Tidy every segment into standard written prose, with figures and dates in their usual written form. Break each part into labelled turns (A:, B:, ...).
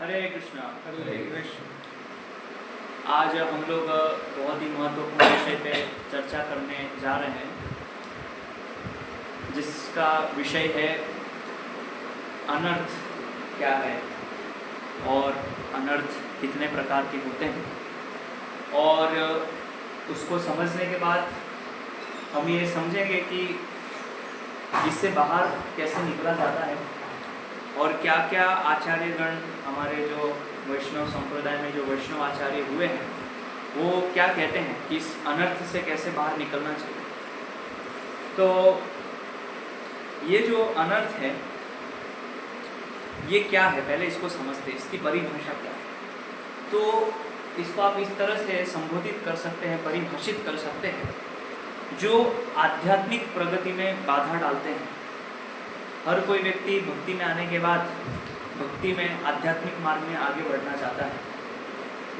A: हरे कृष्णा।
B: हरे कृष्ण।
A: आज हम लोग बहुत ही महत्वपूर्ण विषय पे चर्चा करने जा रहे हैं, जिसका विषय है अनर्थ क्या है और अनर्थ कितने प्रकार के होते हैं। और उसको समझने के बाद हम ये समझेंगे कि इससे बाहर कैसे निकला जाता है और क्या क्या आचार्यगण हमारे जो वैष्णव संप्रदाय में जो वैष्णव आचार्य हुए हैं वो क्या कहते हैं कि इस अनर्थ से कैसे बाहर निकलना चाहिए। तो ये जो अनर्थ है ये क्या है, पहले इसको समझते हैं, इसकी परिभाषा क्या है। तो इसको आप इस तरह से संबोधित कर सकते हैं, परिभाषित कर सकते हैं, जो आध्यात्मिक प्रगति में बाधा डालते हैं। हर कोई व्यक्ति भक्ति में आने के बाद भक्ति में आध्यात्मिक मार्ग में आगे बढ़ना चाहता है,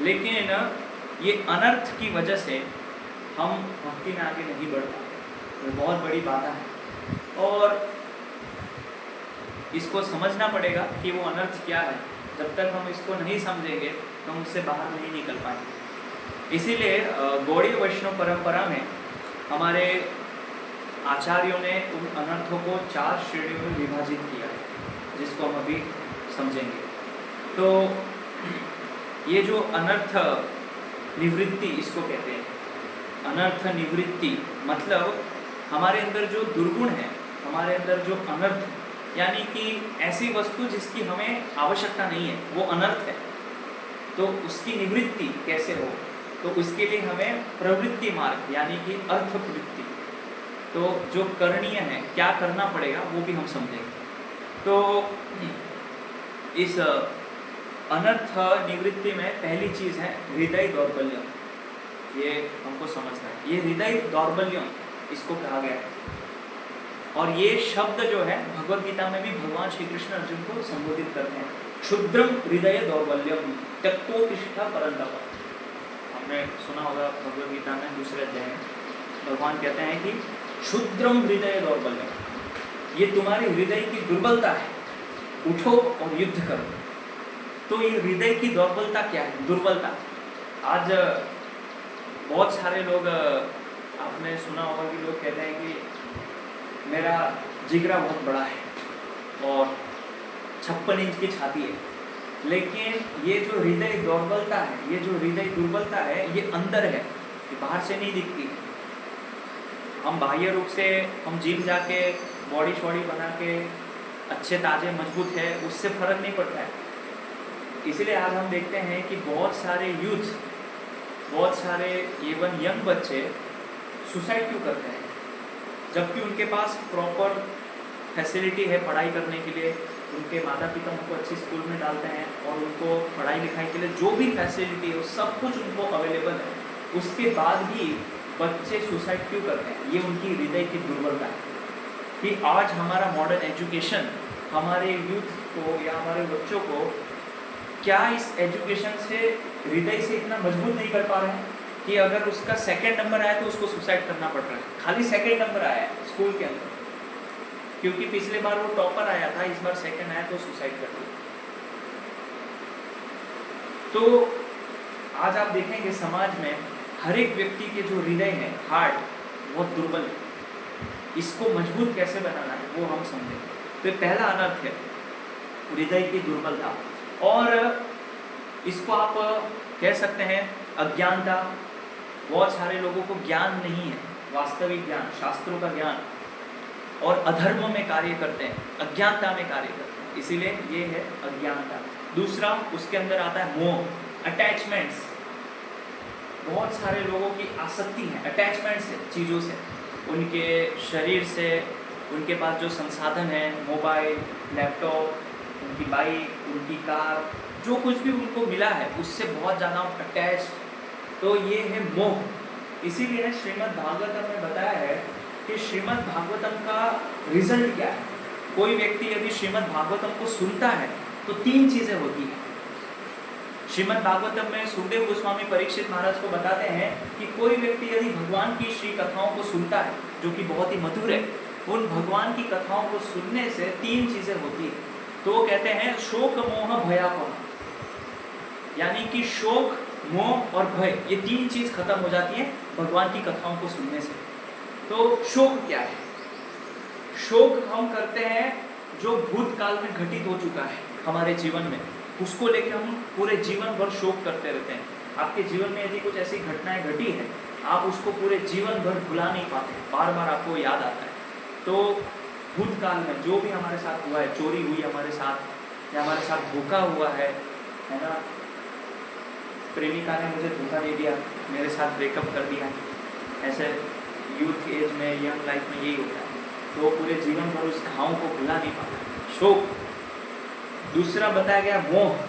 A: लेकिन ये अनर्थ की वजह से हम भक्ति में आगे नहीं बढ़ पाते। वो बहुत बड़ी बाधा है और इसको समझना पड़ेगा कि वो अनर्थ क्या है। जब तक हम इसको नहीं समझेंगे तो हम उससे बाहर नहीं निकल पाएंगे। इसीलिए गौड़ीय वैष्णव परंपरा में हमारे आचार्यों ने उन अनर्थों को 4 श्रेणियों में विभाजित किया है, जिसको हम अभी समझेंगे। तो ये जो अनर्थ निवृत्ति इसको कहते हैं। अनर्थ निवृत्ति मतलब हमारे अंदर जो दुर्गुण है, हमारे अंदर जो अनर्थ, यानी कि ऐसी वस्तु जिसकी हमें आवश्यकता नहीं है, वो अनर्थ है। तो उसकी निवृत्ति कैसे हो, तो उसके लिए हमें प्रवृत्ति मार्ग यानी कि अर्थवृत्ति, तो जो करणीय है, क्या करना पड़ेगा, वो भी हम समझेंगे। तो इस अनर्थ निवृत्ति में पहली चीज़ है हृदय दौर्बल्यम। ये हमको समझना है, ये हृदय दौर्बल्यम इसको कहा गया है। और ये शब्द जो है भगवद गीता में भी भगवान श्री कृष्ण अर्जुन को संबोधित करते हैं। क्षुद्रम हृदय दौर्बल्यम त्यक्तोतिष्ठ परन्तप। हमने सुना होगा भगवद गीता में दूसरे अध्याय में भगवान कहते हैं कि क्षुद्रम हृदय दौर्बल्यम, ये तुम्हारी हृदय की दुर्बलता है, उठो और युद्ध करो। तो ये हृदय की दुर्बलता क्या है? दुर्बलता आज बहुत सारे लोग, आपने सुना होगा कि लोग कहते हैं कि मेरा जिगरा बहुत बड़ा है और 56 इंच की छाती है, लेकिन ये जो हृदय दुर्बलता है, ये जो हृदय दुर्बलता है, ये अंदर है, ये बाहर से नहीं दिखती। हम बाह्य रूप से हम जिम जाके बॉडी शॉडी बना के अच्छे ताजे मजबूत है, उससे फर्क नहीं पड़ता है। इसलिए आज हम देखते हैं कि बहुत सारे यूथ, बहुत सारे इवन यंग बच्चे सुसाइड क्यों करते हैं, जबकि उनके पास प्रॉपर फैसिलिटी है पढ़ाई करने के लिए। उनके माता पिता उनको अच्छी स्कूल में डालते हैं और उनको पढ़ाई लिखाई के लिए जो भी फैसिलिटी है वो सब कुछ उनको अवेलेबल है, उसके बाद भी बच्चे सुसाइड क्यों करते हैं? ये उनकी हृदय की दुर्बलता है। कि आज हमारा मॉडर्न एजुकेशन हमारे यूथ को या हमारे बच्चों को क्या इस एजुकेशन से, हृदय से इतना मजबूत नहीं कर पा रहे हैं कि अगर उसका 2nd नंबर आया तो उसको सुसाइड करना पड़ रहा है। खाली 2nd नंबर आया है स्कूल के अंदर, क्योंकि पिछले बार वो टॉपर आया था, इस बार 2nd आया तो सुसाइड कर दिया। तो आज आप देखेंगे समाज में हर एक व्यक्ति के जो हृदय है, हार्ट, बहुत दुर्बल है। इसको मजबूत कैसे बनाना है वो हम समझेंगे। तो पहला अनर्थ है हृदय की दुर्बलता, और इसको आप कह सकते हैं अज्ञानता। बहुत सारे लोगों को ज्ञान नहीं है, वास्तविक ज्ञान, शास्त्रों का ज्ञान, और अधर्म में कार्य करते हैं, अज्ञानता में कार्य करते हैं, इसीलिए ये है अज्ञानता। दूसरा उसके अंदर आता है मोह, अटैचमेंट्स। बहुत सारे लोगों की आसक्ति है अटैचमेंट से, चीज़ों से, उनके शरीर से, उनके पास जो संसाधन है, मोबाइल, लैपटॉप, उनकी बाइक, उनकी कार, जो कुछ भी उनको मिला है उससे बहुत ज़्यादा अटैच। तो ये है मोह। इसीलिए श्रीमद् भागवतम में बताया है कि श्रीमद् भागवतम का रिजल्ट क्या है। कोई व्यक्ति यदि श्रीमद् भागवतम को सुनता है तो 3 चीज़ें होती हैं। श्रीमद् भागवतम में सुखदेव गोस्वामी परीक्षित महाराज को बताते हैं कि कोई व्यक्ति यदि भगवान की श्री कथाओं को सुनता है, जो कि बहुत ही मधुर है, उन भगवान की कथाओं को सुनने से 3 चीज़ें होती है। तो वो कहते हैं शोक मोह भयापह, यानी कि शोक, मोह और भय, ये 3 चीज खत्म हो जाती है भगवान की कथाओं को सुनने से। तो शोक क्या है? शोक हम करते हैं जो भूतकाल में घटित हो चुका है हमारे जीवन में, उसको लेके हम पूरे जीवन भर शोक करते रहते हैं। आपके जीवन में यदि कुछ ऐसी घटनाएं घटी है, आप उसको पूरे जीवन भर भुला नहीं पाते, बार बार आपको याद आता है। तो भूतकाल में जो भी हमारे साथ हुआ है, चोरी हुई हमारे साथ या हमारे साथ धोखा हुआ है ना, प्रेमिका ने मुझे धोखा दे दिया, मेरे साथ ब्रेकअप कर दिया, ऐसे यूथ एज में, यंग लाइफ में यही होता है। तो पूरे जीवन भर उस घाव को भुला नहीं पाता, शोक। दूसरा बताया गया मोह,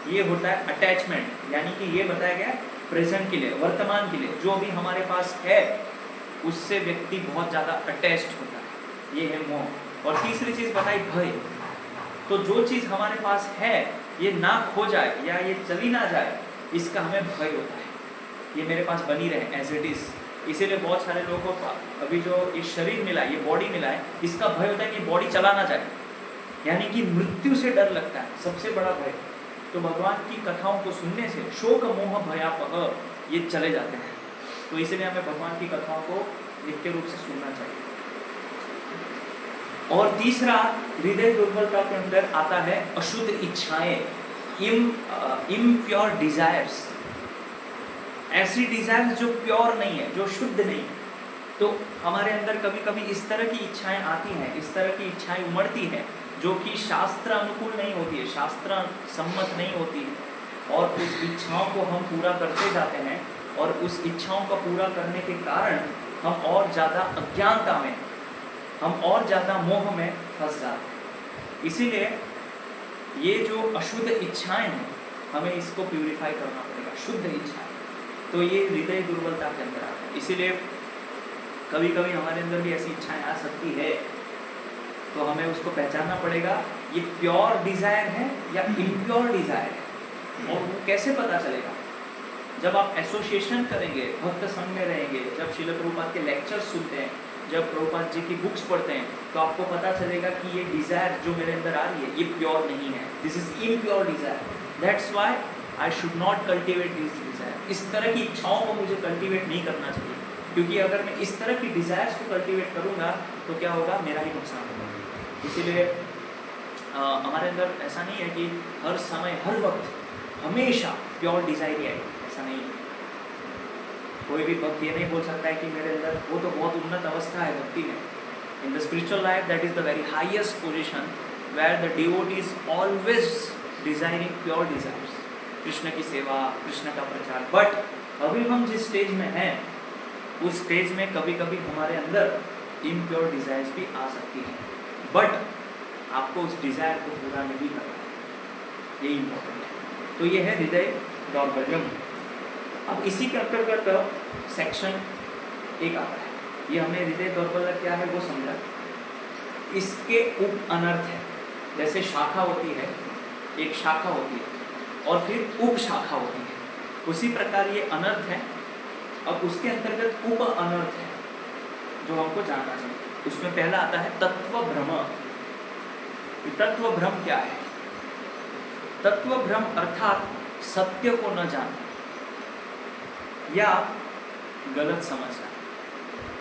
A: ये होता है अटैचमेंट, यानी कि ये बताया गया प्रेजेंट के लिए, वर्तमान के लिए, जो भी हमारे पास है उससे व्यक्ति बहुत ज़्यादा अटैच्ड होता है, ये है मोह। और तीसरी चीज़ बताई भय, तो जो चीज़ हमारे पास है ये ना खो जाए या ये चली ना जाए, इसका हमें भय होता है, ये मेरे पास बनी रहे एज इट इज़। इसीलिए बहुत सारे लोगों को अभी जो ये शरीर मिला है, ये बॉडी मिला है, इसका भय होता है कि बॉडी चला ना जाए, यानी कि मृत्यु से डर लगता है, सबसे बड़ा भय। तो भगवान की कथाओं को सुनने से शोक मोह भयापह ये चले जाते हैं। तो इसलिए हमें भगवान की कथाओं को नित्य रूप से सुनना चाहिए। और तीसरा, हृदय दुर्बलता के अंदर आता है अशुद्ध इच्छाएं, इम्प्योर डिजायर्स, ऐसी डिजायर्स जो प्योर नहीं है, जो शुद्ध नहीं है। तो हमारे अंदर कभी कभी इस तरह की इच्छाएं आती हैं, इस तरह की इच्छाएं उमड़ती हैं जो कि शास्त्र अनुकूल नहीं होती है, शास्त्र सम्मत नहीं होती है, और उस इच्छाओं को हम पूरा करते जाते हैं, और उस इच्छाओं का पूरा करने के कारण हम और ज़्यादा अज्ञानता में, हम और ज़्यादा मोह में फंस जाते हैं। इसीलिए ये जो अशुद्ध इच्छाएं हैं, हमें इसको प्यूरिफाई करना पड़ेगा, शुद्ध इच्छाएं। तो ये हृदय दुर्बलता के अंदर आता है। इसीलिए कभी कभी हमारे अंदर भी ऐसी इच्छाएं आ सकती है, तो हमें उसको पहचानना पड़ेगा, ये प्योर डिजायर है या इम्प्योर डिजायर है। और वो कैसे पता चलेगा? जब आप एसोसिएशन करेंगे, भक्त संग में रहेंगे, जब श्रील प्रभुपाद के लेक्चर्स सुनते हैं, जब प्रभुपाद जी की बुक्स पढ़ते हैं, तो आपको पता चलेगा कि ये डिजायर जो मेरे अंदर आ रही है, ये प्योर नहीं है, this is impure desire. That's why I should not cultivate this desire. इस तरह की इच्छाओं को मुझे कल्टिवेट नहीं करना चाहिए, क्योंकि अगर मैं इस तरह की डिजायर्स को कल्टिवेट करूंगा तो क्या होगा, मेरा ही नुकसान होगा। इसीलिए हमारे अंदर ऐसा नहीं है कि हर समय हर वक्त हमेशा प्योर डिजायर ही आएगी, ऐसा नहीं है। कोई भी भक्त ये नहीं बोल सकता है कि मेरे अंदर, वो तो बहुत उन्नत अवस्था है भक्ति में। In the spiritual life that is the very highest position where the devotee is always desiring pure desires, Krishna की सेवा, कृष्ण का प्रचार। बट अभी हम जिस स्टेज में हैं, उस स्टेज में कभी कभी हमारे अंदर इम्प्योर डिजायर्स भी आ सकती हैं, बट आपको उस डिजायर को पूरा नहीं करना है, ये इम्पोर्टेंट है। तो ये है हृदय दौर्बल्यम। अब इसी के अंतर्गत सेक्शन 1 आता है। ये हमने हृदय दौर्बल्य क्या है वो समझा, इसके उप अनर्थ है। जैसे शाखा होती है, एक शाखा होती है और फिर उप शाखा होती है, उसी प्रकार ये अनर्थ है। अब उसके अंतर्गत उप अनर्थ है जो हमको जानना चाहिए। उसमें पहला आता है तत्व भ्रम। तत्व भ्रम क्या है? तत्व भ्रम अर्थात सत्य को न जानना या गलत समझना।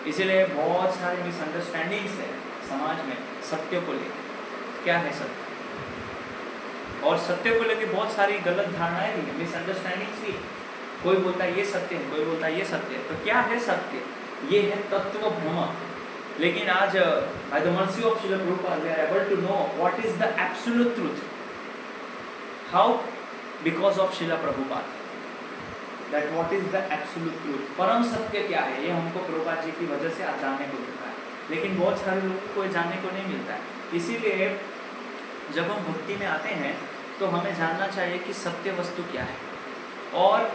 A: इसीलिए बहुत सारे मिसअंडरस्टैंडिंग्स है समाज में सत्य को लेकर। क्या है सत्य? और सत्य को लेकर बहुत सारी गलत धारणाएं भी है, मिसअंडरस्टैंडिंग्स भी। कोई बोलता है ये सत्य है, कोई बोलता है ये सत्य है। तो क्या है सत्य? ये है तत्व भ्रम। लेकिन आज by the mercy of Srila Prabhupada we are able to know what is the absolute truth. How? Because of Srila Prabhupada. That what is the absolute truth. परम सत्य क्या है, ये हमको प्रभुपाद जी की वजह से आज जानने को मिलता है, लेकिन बहुत सारे लोगों को जानने को नहीं मिलता है। इसीलिए जब हम भक्ति में आते हैं तो हमें जानना चाहिए कि सत्य वस्तु क्या है। और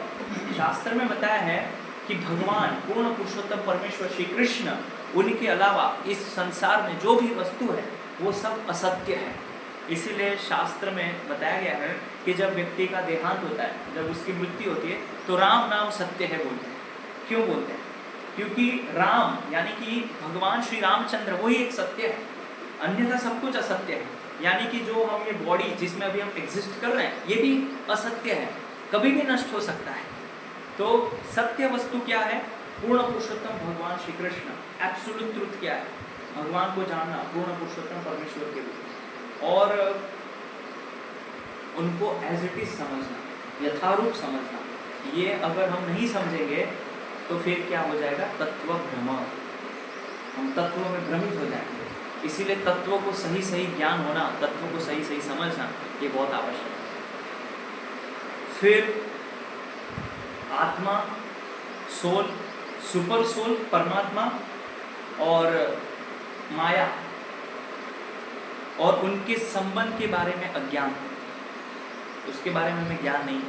A: शास्त्र में बताया है कि भगवान पूर्ण पुरुषोत्तम परमेश्वर श्री कृष्ण, उनके अलावा इस संसार में जो भी वस्तु है वो सब असत्य है। इसीलिए शास्त्र में बताया गया है कि जब व्यक्ति का देहांत होता है, जब उसकी मृत्यु होती है, तो राम नाम सत्य है बोलते हैं। क्यों बोलते हैं? क्योंकि राम यानी कि भगवान श्री रामचंद्र वही एक सत्य है, अन्यथा सब कुछ असत्य है। यानी कि जो हम ये बॉडी जिसमें अभी हम एग्जिस्ट कर रहे हैं, ये भी असत्य है। कभी भी नष्ट हो सकता है। तो सत्य वस्तु क्या है? पूर्ण पुरुषोत्तम भगवान श्री कृष्ण। एब्सोल्यूट ट्रुथ क्या है? भगवान को जानना, पूर्ण पुरुषोत्तम परमेश्वर के रूप, और उनको एज इट इज समझना, यथारूप समझना। ये अगर हम नहीं समझेंगे तो फिर क्या हो जाएगा? तत्व भ्रम, हम तत्वों में भ्रमित हो जाएंगे। इसीलिए तत्वों को सही सही ज्ञान होना, तत्वों को सही सही समझना, ये बहुत आवश्यक है। फिर आत्मा, सोल, सुपर सोल, परमात्मा और माया और उनके संबंध के बारे में अज्ञान, उसके बारे में हमें ज्ञान नहीं।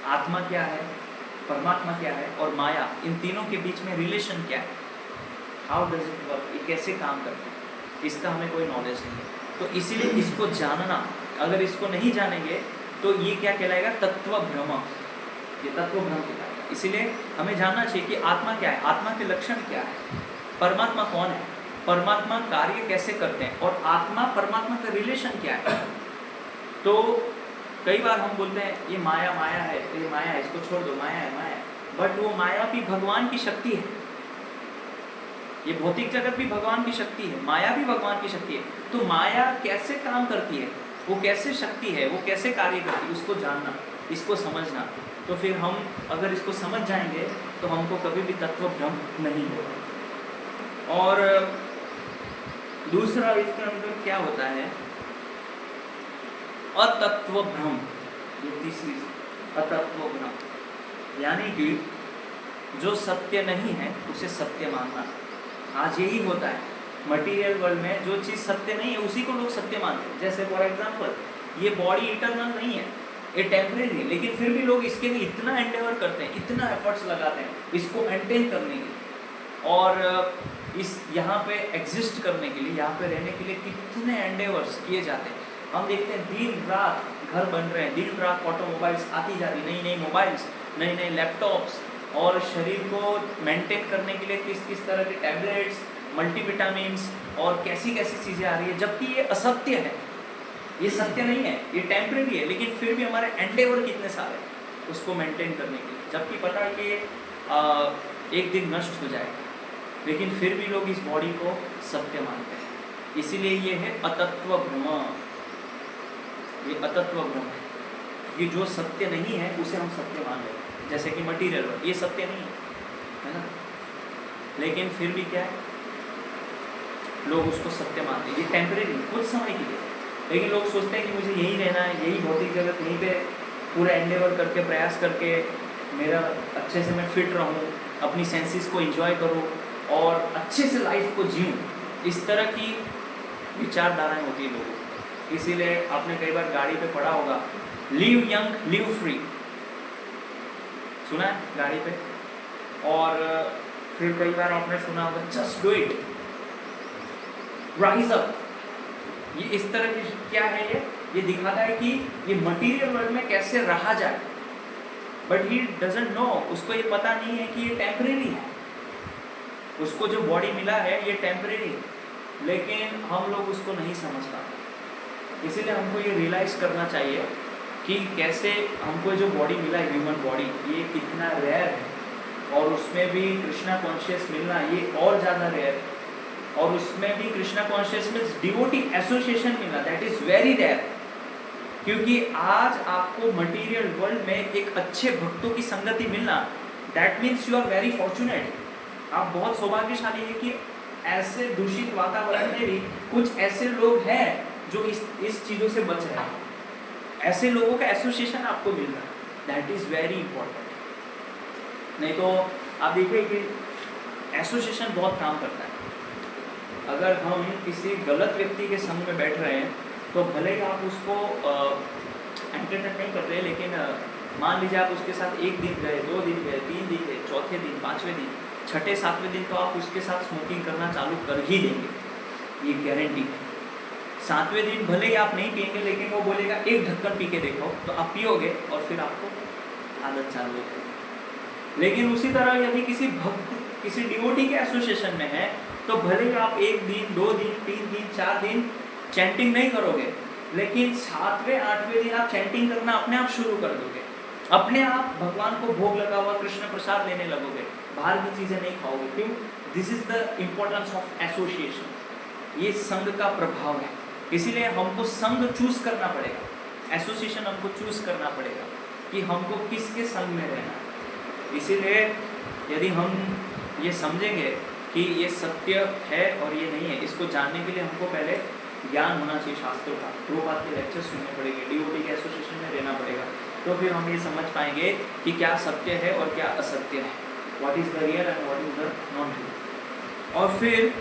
A: आत्मा क्या है, परमात्मा क्या है और माया, इन तीनों के बीच में रिलेशन क्या है, हाउ डज इट वर्क, ये कैसे काम करते हैं, इसका हमें कोई नॉलेज नहीं है। तो इसीलिए इसको जानना, अगर इसको नहीं जानेंगे तो ये क्या कहलाएगा? तत्व भ्रम, ये तत्व भ्रम कहलाएगा। इसीलिए हमें जानना चाहिए कि आत्मा क्या है, आत्मा के लक्षण क्या है, परमात्मा कौन है, परमात्मा कार्य कैसे करते हैं, और आत्मा परमात्मा का रिलेशन क्या है। तो कई बार हम बोलते हैं ये माया माया है, ये माया है, इसको छोड़ दो, माया है माया है, बट वो माया भी भगवान की शक्ति है, ये भौतिक जगत भी भगवान की शक्ति है, माया भी भगवान की शक्ति है। तो माया कैसे काम करती है, वो कैसे शक्ति है, वो कैसे कार्य करती है, उसको जानना, इसको समझना। तो फिर हम अगर इसको समझ जाएंगे तो हमको कभी भी तत्व भ्रम नहीं होगा। और दूसरा इसके अंदर क्या होता है? अतत्व भ्रम, ये तीसरी, अतत्व भ्रम, यानी कि जो सत्य नहीं है उसे सत्य मानना। आज यही होता है मटेरियल वर्ल्ड में, जो चीज़ सत्य नहीं है उसी को लोग सत्य मानते हैं। जैसे फॉर एग्जांपल, ये बॉडी इटर्नल नहीं है, ये टेम्परेरी, लेकिन फिर भी लोग इसके लिए इतना एंडेवर करते हैं, इतना एफर्ट्स लगाते हैं इसको मेंटेन करने के लिए, और इस यहाँ पे एग्जिस्ट करने के लिए, यहाँ पे रहने के लिए कितने एंडेवर्स किए जाते हैं। हम देखते हैं दिन रात घर बन रहे हैं, दिन रात ऑटोमोबाइल्स आती जा रही, नई नई मोबाइल्स, नई नई लैपटॉप्स, और शरीर को मेंटेन करने के लिए किस किस तरह के टैबलेट्स, मल्टीविटामिन्स और कैसी कैसी चीज़ें आ रही है, जबकि ये असत्य है, ये सत्य नहीं है, ये टेम्परेरी है, लेकिन फिर भी हमारे एंडेवर कितने सारे उसको मेंटेन करने के लिए, जबकि पता है कि एक दिन नष्ट हो जाएगा, लेकिन फिर भी लोग इस बॉडी को सत्य मानते हैं। इसीलिए ये है अतत्व भ्रम, ये अतत्व भ्रम है कि जो सत्य नहीं है उसे हम सत्य मान लेते हैं। जैसे कि मटीरियल, ये सत्य नहीं है ना, लेकिन फिर भी क्या है, लोग उसको सत्य मानते हैं। ये टेम्परेरी, कुछ समय के लिए, लेकिन लोग सोचते हैं कि मुझे यही रहना है, यही भौतिक जगत, यहीं पे पूरा एंडेवर करके, प्रयास करके मेरा अच्छे से मैं फिट रहूं, अपनी सेंसेस को एंजॉय करूं और अच्छे से लाइफ को जीऊं। इस तरह की विचारधाराएं होती है लोगों की। इसीलिए आपने कई बार गाड़ी पे पढ़ा होगा, लिव यंग लिव फ्री, सुना है गाड़ी पे। और फिर कई बार आपने सुना होगा just do it, rise up. ये इस तरह की क्या है, ये दिखाता है कि ये मटेरियल वर्ल्ड में कैसे रहा जाए, बट ही डजंट नो, उसको ये पता नहीं है कि ये टेम्परेरी है, उसको जो बॉडी मिला है ये टेम्परेरी है, लेकिन हम लोग उसको नहीं समझ पाते। इसीलिए हमको ये रियलाइज करना चाहिए कि कैसे हमको जो बॉडी मिला है, ह्यूमन बॉडी, ये कितना रेयर है, और उसमें भी कृष्णा कॉन्शियस मिलना ये और ज़्यादा रेयर है, और उसमें भी कृष्णा कॉन्शियस में डिवोटी एसोसिएशन मिलना, दैट इज़ वेरी रेयर। क्योंकि आज आपको मटेरियल वर्ल्ड में एक अच्छे भक्तों की संगति मिलना, that means you are very fortunate, आप बहुत सौभाग्यशाली है कि ऐसे दूषित वातावरण में भी कुछ ऐसे लोग हैं जो इस चीज़ों से बच रहे हैं, ऐसे लोगों का एसोसिएशन आपको मिल रहा है, दैट इज़ वेरी इंपॉर्टेंट। नहीं तो आप देखिए कि एसोसिएशन बहुत काम करता है। अगर हम किसी गलत व्यक्ति के संग में बैठ रहे हैं तो भले ही आप उसको एंटरटेन नहीं कर रहे, लेकिन मान लीजिए आप उसके साथ एक दिन गए, 2 दिन गए, 3 दिन गए, चौथे दिन, 5वें दिन, 6ठे 7वें दिन तो आप उसके साथ स्मोकिंग करना चालू कर ही देंगे, ये गारंटी है। 7वें दिन भले ही आप नहीं पिएंगे, लेकिन वो बोलेगा एक ढक्कन पी के देखो, तो आप पियोगे और फिर आपको आदत चालू हो जाएगी। लेकिन उसी तरह यदि किसी भक्त, किसी डिवोटी के एसोसिएशन में है, तो भले ही आप 1 दिन, 2 दिन, 3 दिन, 4 दिन चैंटिंग नहीं करोगे, लेकिन 7वें 8वें दिन आप चैंटिंग करना अपने आप शुरू कर दोगे, अपने आप भगवान को भोग लगा हुआ कृष्ण प्रसाद लेने लगोगे, बाहर की चीजें नहीं खाओगे। क्यों? This is the importance of association. ये संघ का प्रभाव है, इसीलिए हमको संघ चूज करना पड़ेगा, एसोसिएशन हमको चूज करना पड़ेगा कि हमको किसके संग में रहना है। इसीलिए यदि हम ये समझेंगे कि ये सत्य है और ये नहीं है, इसको जानने के लिए हमको पहले ज्ञान होना चाहिए शास्त्रों का, प्रभुपाद के लेक्चर सुनने पड़ेंगे, डीओटी के एसोसिएशन में रहना पड़ेगा, तो फिर हम ये समझ पाएंगे कि क्या सत्य है और क्या असत्य है, what is the real and what is the non real. और फिर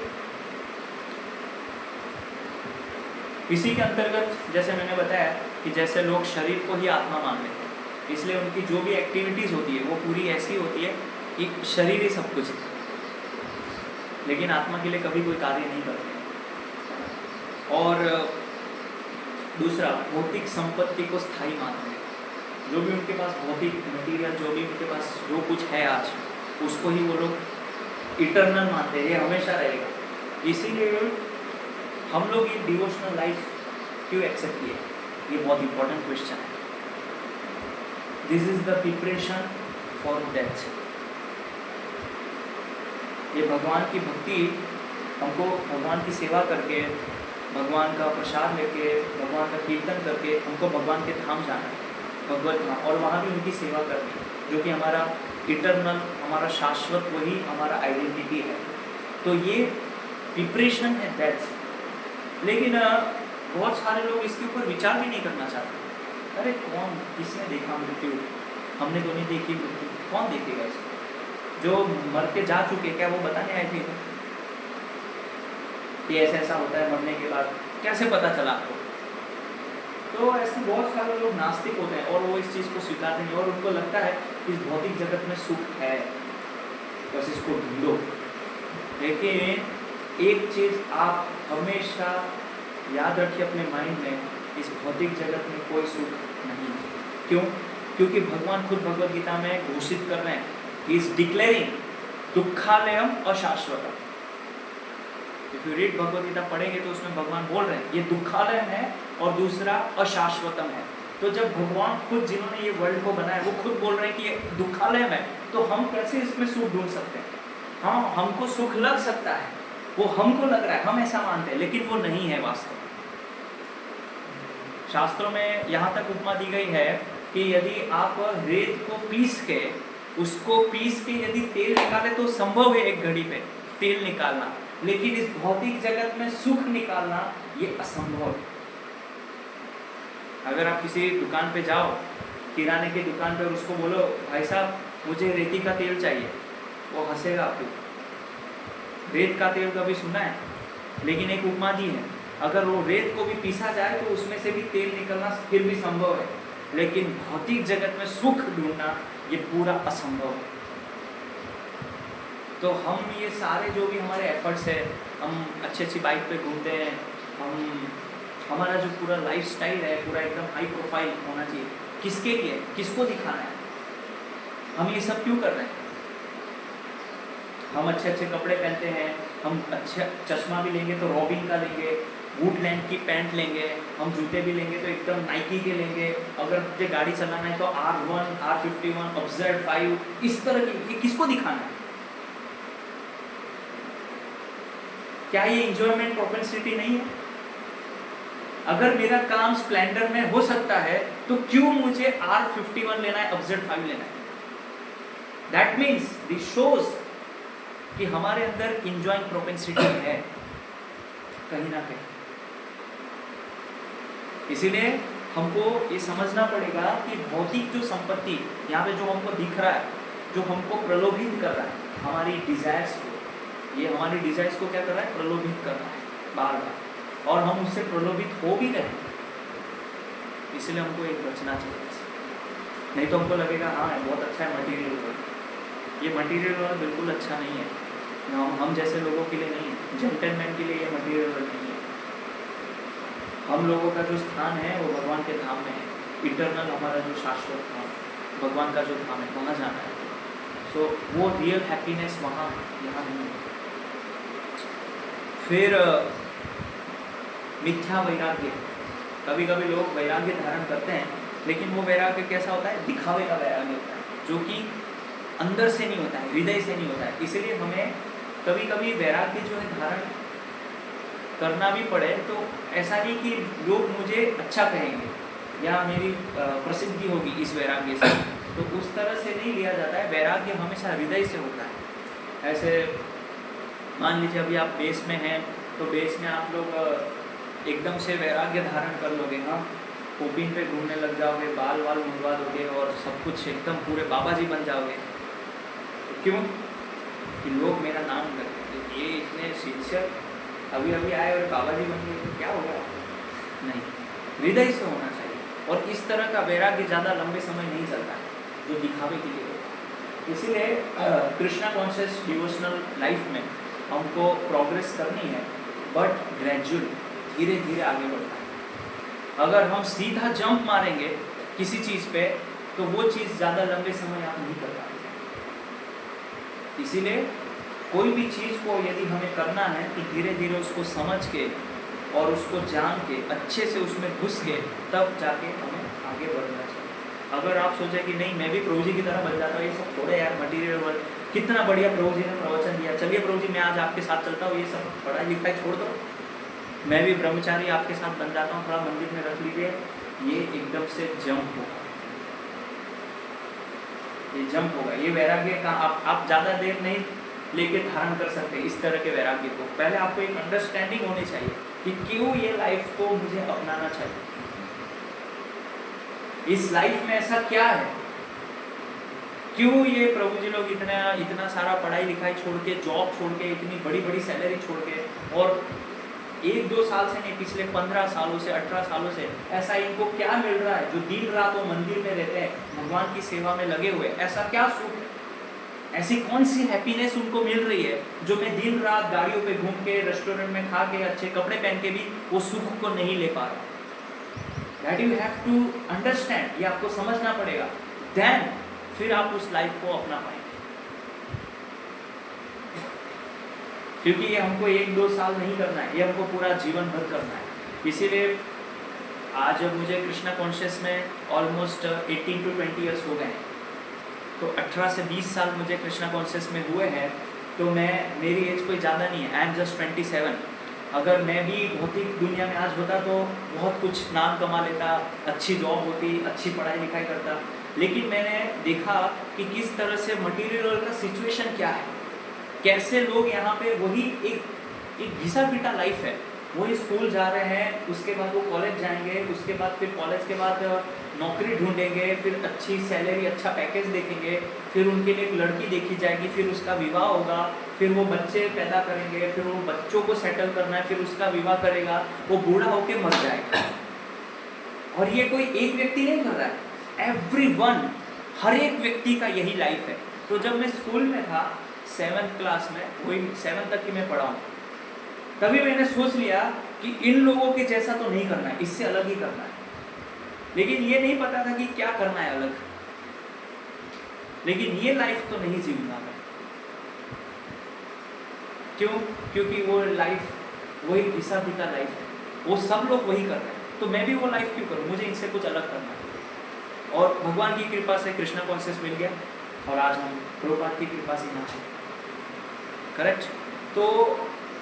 A: इसी के अंतर्गत जैसे मैंने बताया कि जैसे लोग शरीर को ही आत्मा मान लेते हैं, इसलिए उनकी जो भी एक्टिविटीज़ होती है वो पूरी ऐसी होती है कि शरीर ही सब कुछ है, लेकिन आत्मा के लिए कभी कोई कार्य नहीं करते। और दूसरा, भौतिक संपत्ति को स्थायी मानते हैं, जो भी उनके पास भौतिक मटीरियल, जो भी उनके पास जो कुछ है आज, उसको ही वो लोग इटर्नल मानते हैं, ये हमेशा रहेगा। इसीलिए हम लोग ये डिवोशनल लाइफ क्यों एक्सेप्ट किए, ये बहुत इंपॉर्टेंट क्वेश्चन है। This is the preparation for death. ये भगवान की भक्ति हमको भगवान की सेवा करके, भगवान का प्रसाद लेके, भगवान का कीर्तन करके हमको भगवान के धाम जाना है, भगवत धाम, और वहाँ भी उनकी सेवा करनी है, जो कि हमारा इटर्नल, हमारा शाश्वत, वही हमारा आइडेंटिटी है। तो ये प्रिपरेशन है डेथ। लेकिन बहुत सारे लोग इसके ऊपर विचार भी नहीं करना चाहते। अरे कौन, किसने देखा मृत्यु, हमने तो नहीं देखी मृत्यु, कौन देखेगा इसको? जो मर के जा चुके, क्या वो बताने आए थे कि ऐसा ऐसा होता है मरने के बाद? कैसे पता चला आपको? तो ऐसे बहुत सारे लोग नास्तिक होते हैं और वो इस चीज़ को स्वीकारते नहीं, और उनको लगता है कि इस भौतिक जगत में सुख है, बस इसको ढूंढो। लेकिन एक चीज़ आप हमेशा याद रखिए अपने माइंड में, इस भौतिक जगत में कोई सुख नहीं है। क्यों? क्योंकि भगवान खुद भगवद गीता में घोषित कर रहे हैं, ही इज डिक्लेयरिंग दुखालयम अशाश्वतम। If you read Bhagavad Gita पढ़ेंगे तो उसमें भगवान बोल रहे हैं ये दुखालयम है और दूसरा अशाश्वतम है। तो जब भगवान खुद, जिन्होंने ये वर्ल्ड को बनाया, वो खुद बोल रहे हैं कि ये दुखालयम है, तो हम कैसे इसमें सुख ढूंढ सकते हैं? हाँ, हमको सुख लग सकता है, वो हमको लग रहा है, हम ऐसा मानते हैं, लेकिन वो नहीं है वास्तव। शास्त्रों में यहाँ तक उपमा दी गई है कि यदि आप रेत को पीस के, उसको पीस के यदि तेल निकाले तो संभव है एक घड़ी पे तेल निकालना, लेकिन इस भौतिक जगत में सुख निकालना ये असंभव है। अगर आप किसी दुकान पे जाओ, किराने की दुकान पे, और उसको बोलो भाई साहब मुझे रेती का तेल चाहिए, वो हंसेगा आपको। रेत का तेल कभी सुना है? लेकिन एक उपमा दी है, अगर वो रेत को भी पीसा जाए तो उसमें से भी तेल निकलना फिर भी संभव है, लेकिन भौतिक जगत में सुख ढूंढना ये पूरा असंभव है। तो हम ये सारे जो भी हमारे एफर्ट्स है, हम अच्छी अच्छी बाइक पे घूमते हैं, हमारा जो पूरा लाइफस्टाइल है पूरा एकदम हाई प्रोफाइल होना चाहिए, किसके लिए, किसको दिखाना है? हम ये सब क्यों कर रहे हैं? हम अच्छे अच्छे कपड़े पहनते हैं, हम अच्छा चश्मा भी लेंगे तो रॉबिन का लेंगे, वुडलैंड की पैंट लेंगे, हम जूते भी लेंगे तो एकदम नाइकी के लेंगे, अगर मुझे गाड़ी चलाना है तो R1, R51, Z5, इस तरह की, ये किसको दिखाना है? क्या ये इंजॉयमेंट प्रोपेंसिटी नहीं है? अगर मेरा काम स्प्लेंडर में हो सकता है तो क्यों मुझे R51 लेना है, Z5 लेना है? दैट मीन्स दिस शोज कि हमारे अंदर इंजॉइंग प्रोपेंसिटी है कहीं ना कहीं। इसीलिए हमको ये समझना पड़ेगा कि भौतिक जो संपत्ति यहाँ पे जो हमको दिख रहा है, जो हमको प्रलोभित कर रहा है, हमारी डिजायर्स को, ये हमारी डिजायर्स को क्या कर रहा है? प्रलोभित कर रहा है बार बार, और हम उससे प्रलोभित हो भी रहे। इसलिए हमको एक बचना चाहिए, नहीं तो हमको लगेगा हाँ बहुत अच्छा है मटीरियल वर्ल्ड, ये मटीरियल वर्ल्ड बिल्कुल अच्छा नहीं है, हम जैसे लोगों के लिए नहीं है, जेंटलमैन के लिए ये मटीरियल वर्ल्ड नहीं है। हम लोगों का जो स्थान है वो भगवान के धाम में है, इटर्नल हमारा जो शाश्वत धाम, भगवान का जो धाम है, वहाँ जाना है। सो वो रियल हैप्पीनेस वहाँ है, यहाँ नहीं है। फिर मिथ्या वैराग्य, कभी कभी लोग वैराग्य धारण करते हैं लेकिन वो वैराग्य कैसा होता है? दिखावे का वैराग्य होता है, जो कि अंदर से नहीं होता है, हृदय से नहीं होता है। इसलिए हमें कभी कभी वैराग्य जो है धारण करना भी पड़े तो ऐसा नहीं कि लोग मुझे अच्छा कहेंगे या मेरी प्रसिद्धि होगी इस वैराग्य से, तो उस तरह से नहीं लिया जाता है। वैराग्य हमेशा हृदय से होता है। ऐसे मान लीजिए अभी आप बेस में हैं तो बेस में आप लोग एकदम से वैराग्य धारण कर लोगे, हाँ, ओपिन पे घूमने लग जाओगे, बाल वाल मुंडवा दोगे और सब कुछ एकदम पूरे बाबा जी बन जाओगे। क्यों? कि लोग मेरा नाम करते हैं, ये इतने शिक्षक अभी अभी आए और बाबा जी बन गए, तो क्या होगा? नहीं, हृदय से होना चाहिए। और इस तरह का वैराग्य ज़्यादा लंबे समय नहीं चलता है, जो दिखावे के लिए होता है। इसीलिए कृष्णा कॉन्शियस डिवोशनल लाइफ में हमको प्रोग्रेस करनी है, बट ग्रेजुअल, धीरे धीरे आगे बढ़ना है। अगर हम सीधा जंप मारेंगे किसी चीज़ पे तो वो चीज़ ज़्यादा लंबे समय आप नहीं कर पाएंगे। इसीलिए कोई भी चीज़ को यदि हमें करना है तो धीरे धीरे उसको समझ के और उसको जान के अच्छे से उसमें घुस के तब जाके हमें आगे बढ़ना चाहिए। अगर आप सोचें कि नहीं मैं भी प्रभु जी की तरह बन जाता हूँ, ये सब छोड़े यार, मटीरियल वर्क, कितना बढ़िया प्रभु जी ने प्रवचन दिया, चलिए प्रभु जी मैं आज आपके साथ चलता हूँ, ये सब पढ़ाई लिखाई छोड़ दो, मैं भी ब्रह्मचारी आपके साथ बन जाता हूँ, थोड़ा मंदिर में रख लीजिए, ये एकदम से जंप होगा, ये जंप होगा। ये वैराग्य का आप ज़्यादा देर नहीं लेके धारण कर सकते इस तरह के वैराग्य को। पहले आपको एक अंडरस्टैंडिंग होनी चाहिए कि क्यों ये लाइफ को मुझे अपनाना चाहिए, इस लाइफ में ऐसा क्या है, क्यों ये प्रभु जी लोग इतना सारा पढ़ाई लिखाई छोड़ के, जॉब छोड़ के, इतनी बड़ी बड़ी सैलरी छोड़ के, और 1-2 साल से नहीं, पिछले 15 सालों से, 18 सालों से ऐसा इनको क्या मिल रहा है, जो दिन रात वो मंदिर में रहते हैं, भगवान की सेवा में लगे हुए, ऐसा क्या सुख है, ऐसी कौन सी हैप्पीनेस उनको मिल रही है जो मैं दिन रात गाड़ियों पे घूम के, रेस्टोरेंट में खा के, अच्छे कपड़े पहन के भी वो सुख को नहीं ले पा रहा। That you have to understand, ये आपको समझना पड़ेगा, देन फिर आप उस लाइफ को अपना पाएंगे। क्योंकि ये हमको 1-2 साल नहीं करना है, ये हमको पूरा जीवन भर करना है। इसीलिए आज मुझे कृष्णा कॉन्शियस में ऑलमोस्ट 18 to 20 ईयर्स हो गए हैं, तो 18 से 20 साल मुझे कृष्णा कॉन्शियस में हुए हैं, तो मेरी एज कोई ज़्यादा नहीं है, आई एम जस्ट 27। अगर मैं भी भौतिक दुनिया में आज होता तो बहुत कुछ नाम कमा लेता, अच्छी जॉब होती, अच्छी पढ़ाई लिखाई करता, लेकिन मैंने देखा कि किस तरह से मटीरियल का सिचुएशन क्या है, कैसे लोग यहाँ पे वही एक घिसा पिटा लाइफ है, वही स्कूल जा रहे हैं, उसके बाद वो कॉलेज जाएंगे, उसके बाद फिर कॉलेज के बाद नौकरी ढूंढेंगे, फिर अच्छी सैलरी, अच्छा पैकेज देखेंगे, फिर उनके लिए एक लड़की देखी जाएगी, फिर उसका विवाह होगा, फिर वो बच्चे पैदा करेंगे, फिर वो बच्चों को सेटल करना है, फिर उसका विवाह करेगा, वो बूढ़ा होके मर जाएगा। और ये कोई एक व्यक्ति नहीं कर रहा है, एवरीवन, हर एक व्यक्ति का यही लाइफ है। तो जब मैं स्कूल में था 7th क्लास में, वही 7th तक की मैं पढ़ा हूँ, तभी मैंने सोच लिया कि इन लोगों के जैसा तो नहीं करना है, इससे अलग ही करना है। लेकिन ये नहीं पता था कि क्या करना है अलग, लेकिन ये लाइफ तो नहीं जीऊंगा मैं। क्यों? क्योंकि वो लाइफ वही घिसा पिटा लाइफ है, वो सब लोग वही कर रहे हैं, तो मैं भी वो लाइफ क्यों करूं, मुझे इनसे कुछ अलग करना है। और भगवान की कृपा से कृष्णा कॉन्शियस मिल गया और आज हम प्रभुपाद की कृपा से यहाँ हैं, करेक्ट। तो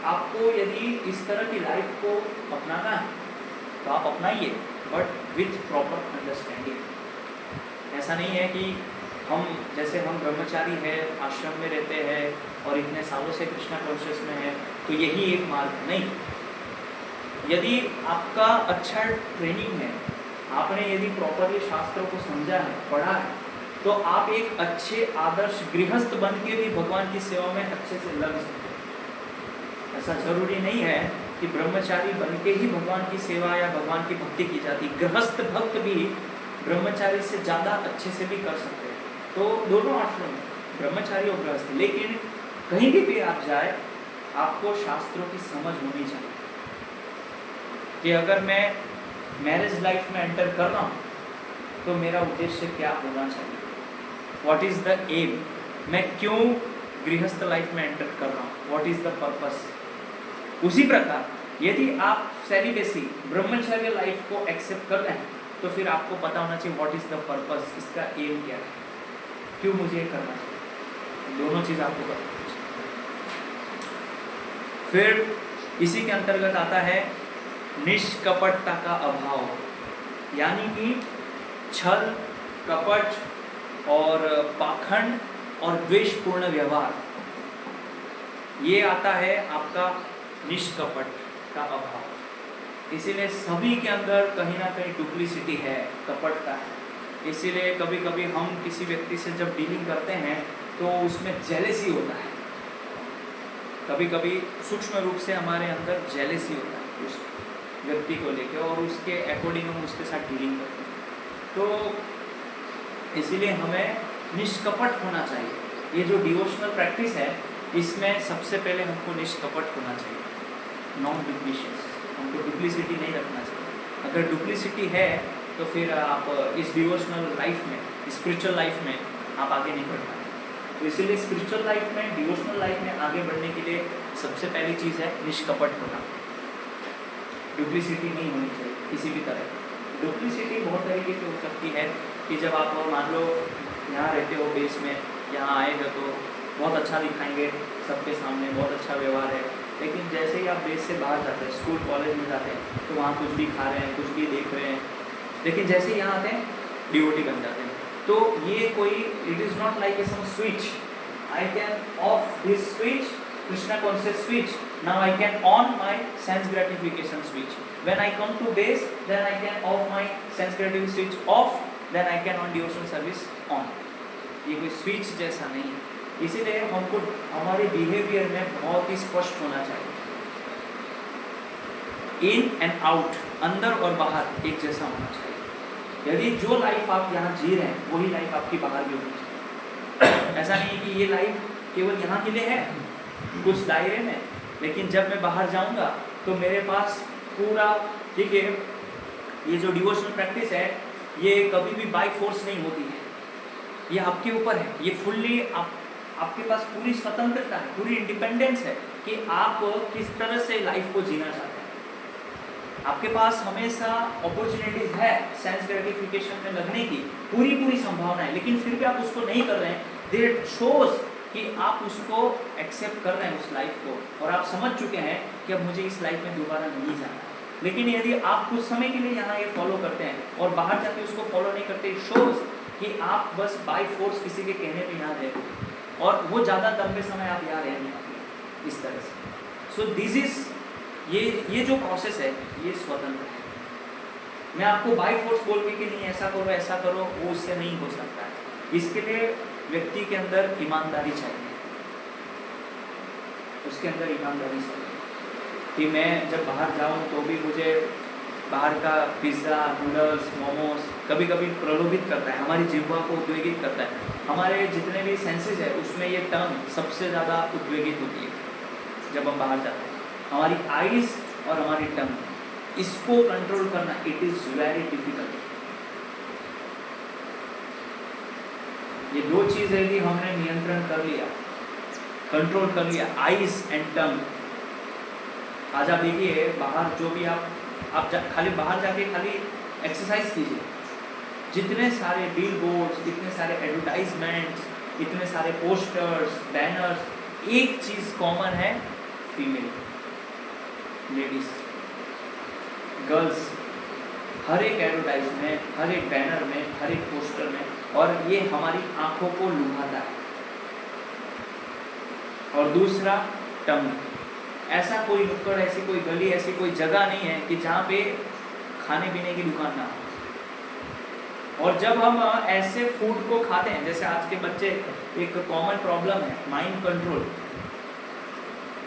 A: आपको यदि इस तरह की लाइफ को अपनाना है तो आप अपनाइए, बट विथ प्रॉपर अंडरस्टैंडिंग। ऐसा नहीं है कि हम जैसे हम ब्रह्मचारी हैं, आश्रम में रहते हैं और इतने सालों से कृष्णा कॉन्शियस में है तो यही एक मार्ग है, नहीं। यदि आपका अच्छा ट्रेनिंग है, आपने यदि प्रॉपरली शास्त्रों को समझा है, पढ़ा है, तो आप एक अच्छे आदर्श गृहस्थ बन के भी भगवान की सेवा में अच्छे से लग सकते हैं। ऐसा जरूरी नहीं है कि ब्रह्मचारी बन के ही भगवान की सेवा या भगवान की भक्ति की जाती, गृहस्थ भक्त भी ब्रह्मचारी से ज़्यादा अच्छे से भी कर सकते हैं। तो दोनों आश्रम में, ब्रह्मचारी और गृहस्थ, लेकिन कहीं भी आप जाए आपको शास्त्रों की समझ होनी चाहिए कि अगर मैं मैरिज लाइफ में एंटर कर रहा हूँ तो मेरा उद्देश्य क्या होना चाहिए, व्हाट इज़ द एम, मैं क्यों गृहस्थ लाइफ में एंटर कर रहा हूँ, व्हाट इज़ द पर्पस। उसी प्रकार यदि आप सेलिबेसी, ब्रह्मचर्य लाइफ को एक्सेप्ट कर रहे हैं तो फिर आपको पता होना चाहिए व्हाट इज़ द पर्पस, इसका एम क्या है, क्यों मुझे ये करना चाहिए। दोनों चीज़ आपको पता होनी चाहिए। फिर इसी के अंतर्गत आता है निष्कपटता का अभाव, यानी कि छल, कपट और पाखंड और द्वेषपूर्ण व्यवहार, ये आता है आपका निष्कपट का अभाव। इसीलिए सभी के अंदर कहीं ना कहीं डुप्लिसिटी है, कपटता है। इसीलिए कभी कभी हम किसी व्यक्ति से जब डीलिंग करते हैं तो उसमें जेलेसी होता है, कभी कभी सूक्ष्म रूप से हमारे अंदर जेलेसी होता है उस व्यक्ति को लेकर, और उसके अकॉर्डिंग हम उसके साथ डीलिंग करते हैं। तो इसीलिए हमें निष्कपट होना चाहिए। ये जो डिवोशनल प्रैक्टिस है इसमें सबसे पहले हमको निष्कपट होना चाहिए, नॉन डुप्लिशियस, हमको डुप्लिसिटी नहीं रखना चाहिए। अगर डुप्लिसिटी है तो फिर आप इस डिवोशनल लाइफ में, स्पिरिचुअल लाइफ में आप आगे नहीं बढ़ पाएंगे। तो इसीलिए स्पिरिचुअल लाइफ में, डिवोशनल लाइफ में आगे बढ़ने के लिए सबसे पहली चीज़ है निष्कपट होना। डुप्लिसिटी नहीं होनी चाहिए किसी भी तरह। डुप्लिसिटी बहुत तरीके से हो सकती है कि जब आप मान लो यहाँ रहते हो बेस में, यहाँ आएगा तो बहुत अच्छा दिखाएंगे सबके सामने, बहुत अच्छा व्यवहार है, लेकिन जैसे ही आप बेस से बाहर जाते हैं, स्कूल कॉलेज में जाते हैं, तो वहाँ कुछ भी खा रहे हैं, कुछ भी देख रहे हैं, लेकिन जैसे ही यहाँ आते हैं डिवोटी बन जाते हैं। तो ये कोई, it is not like a some switch, I can off this switch, Krishna conscious switch, now I can on my sense gratification switch, when I come to base then I can off my sense gratification switch off, then I can on devotional service on. ये कोई switch जैसा नहीं है। इसीलिए हमको हमारे behaviour में बहुत ही स्पष्ट होना चाहिए, इन एंड आउट, अंदर और बाहर एक जैसा होना चाहिए। यदि जो लाइफ आप यहाँ जी रहे हैं वही लाइफ आपकी बाहर भी होनी चाहिए। ऐसा नहीं कि ये लाइफ केवल यहाँ के लिए है कुछ दायरे में, लेकिन जब मैं बाहर जाऊँगा तो मेरे पास पूरा, ठीक है, ये जो डिवोशनल प्रैक्टिस है ये कभी भी बाय फोर्स नहीं होती है, ये आपके ऊपर है, ये फुल्ली आपके पास पूरी स्वतंत्रता है, पूरी इंडिपेंडेंस है कि आप किस तरह से लाइफ को जीना चाहते हैं। आपके पास हमेशा अपॉर्चुनिटीज है सेंस ग्रेटिफिकेशन में लगने की, पूरी संभावना है, लेकिन फिर भी आप उसको नहीं कर रहे हैं। दैट शोज कि आप उसको एक्सेप्ट कर रहे हैं उस लाइफ को, और आप समझ चुके हैं कि अब मुझे इस लाइफ में दोबारा नहीं जाना। लेकिन यदि आप कुछ समय के लिए यहाँ ये फॉलो करते हैं और बाहर जाके उसको फॉलो नहीं करते, शोज कि आप बस बाय फोर्स किसी के कहने पे यहाँ रहते, और वो ज़्यादा लंबे समय आप यहाँ रह नहीं पाते इस तरह से। सो दिस इज, ये जो प्रोसेस है ये स्वतंत्र है। मैं आपको बाय फोर्स बोल के कि नहीं ऐसा करो, वो उससे नहीं हो सकता है। इसके लिए व्यक्ति के अंदर ईमानदारी चाहिए, उसके अंदर ईमानदारी चाहिए कि मैं जब बाहर जाऊँ तो भी मुझे बाहर का पिज़्ज़ा, नूडल्स, मोमोज कभी कभी प्रलोभित करता है, हमारी जिह्वा को उद्वेगित करता है। हमारे जितने भी सेंसेस है उसमें ये टंग सबसे ज़्यादा उद्वेगित होती है जब हम बाहर जाते हैं। हमारी आइज़ और हमारी टंग, इसको कंट्रोल करना इट इज़ वेरी डिफिकल्ट। ये दो चीज़ यदि हमने नियंत्रण कर लिया, कंट्रोल कर लिया, आइज़ एंड टंग। आज आप देखिए बाहर जो भी आप खाली बाहर जाके खाली एक्सरसाइज कीजिए, जितने सारे बिल बोर्ड्स, इतने सारे एडवर्टाइजमेंट्स, इतने सारे पोस्टर्स, बैनर्स, एक चीज़ कॉमन है, फीमेल, लेडीज, गर्ल्स, हर एक एडवर्टाइज में, हर एक बैनर में, हर एक पोस्टर में, और ये हमारी आंखों को लुभाता है। और दूसरा टंग, ऐसा कोई नुक्कड़, ऐसी कोई गली, ऐसी कोई जगह नहीं है कि जहाँ पे खाने पीने की दुकान ना हो। और जब हम ऐसे फूड को खाते हैं, जैसे आज के बच्चे, एक कॉमन प्रॉब्लम है माइंड कंट्रोल,